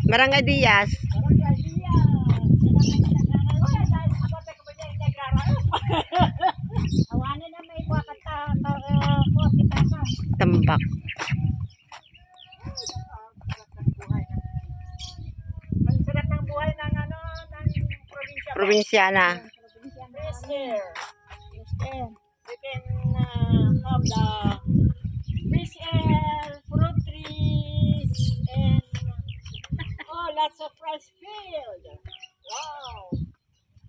Barangay Diaz. Tambak. Ang sarap ng buhay ng ng Probinsyana. Fresh air. We can have the fresh air, fruit trees, and lots of fresh field. Wow.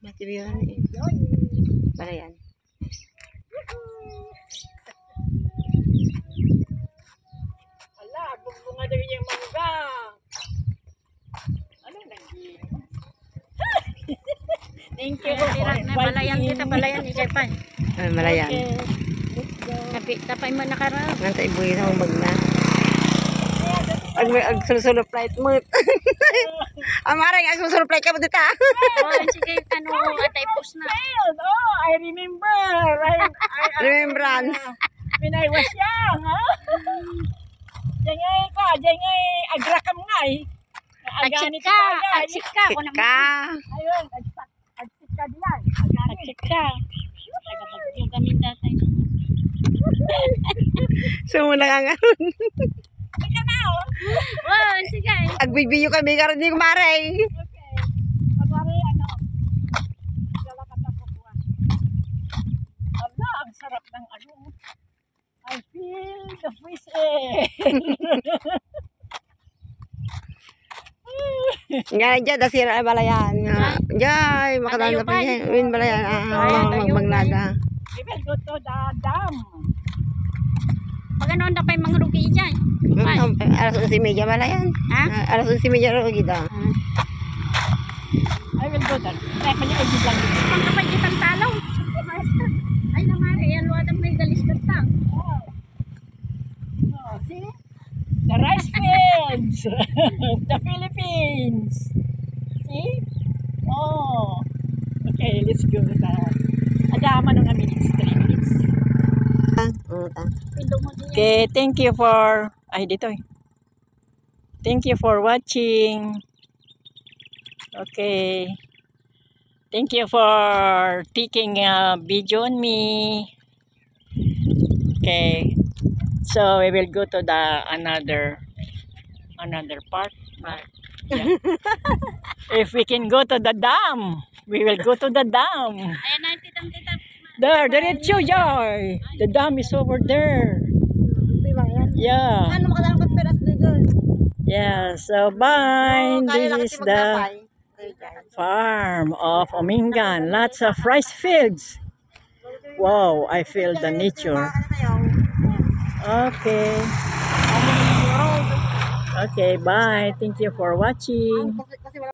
Matibihan eh. Balayan. Ala, bunga daw yung mangga. Ano naging? Thank you. Balayan kita, balayan ni Jepan. Malayan. Okay. Let's go. Tapay mo nakarap. Nanta ibuhin sa mag na. Ag sulusulo flight mo. Amaring ag sulusulo flight ka mo dito. Oh, sige, atay post na. Oh, I remember. Remembrance. When I was young, ha? Jangay agrakam nga eh. Agsik ka. Sika. Ayun, agsik ka diyan. Agsik ka. Yung kami datay. Sumula ka nga ron. Ika na, oh. Oh, sige. Agbigbiyo kami karon di kumaring. Okay. Kunwari, lalakad ako buwan. Ala, ang sarap ng I feel the fresh air. Nga dyan, dasira ay balayan. Jay, makatanda pa niya. Win balayan. Magnada. We will go to the dam. Maganoon na pa yung mga rugi dyan. Alas 11:30 balayan. Ha? Alas 11:30 rin kita. I will go there. Kaya kanya ay biglang. Ang kapag kitang talaw. Ay, namari. Yan, luwadang may galis katang. Oh, see? The rice fields of the Philippines. See? Oh. Okay, let's go. Adama nung kami 3 minutes. Pindong mo din yan. Okay, thank you for Thank you for watching. Okay. Thank you for taking a video on me. Okay. So we will go to the another part. Yeah. If we can go to the dam, we will go to the dam. Ayan na, titang. There, diretso, Joy. The dam is over there. Yeah. Ano makadalang peras dito? Yeah, so bye. This is the farm of Omingan. Lots of rice fields. Wow, I feel the nature. Okay. Okay, bye. Thank you for watching.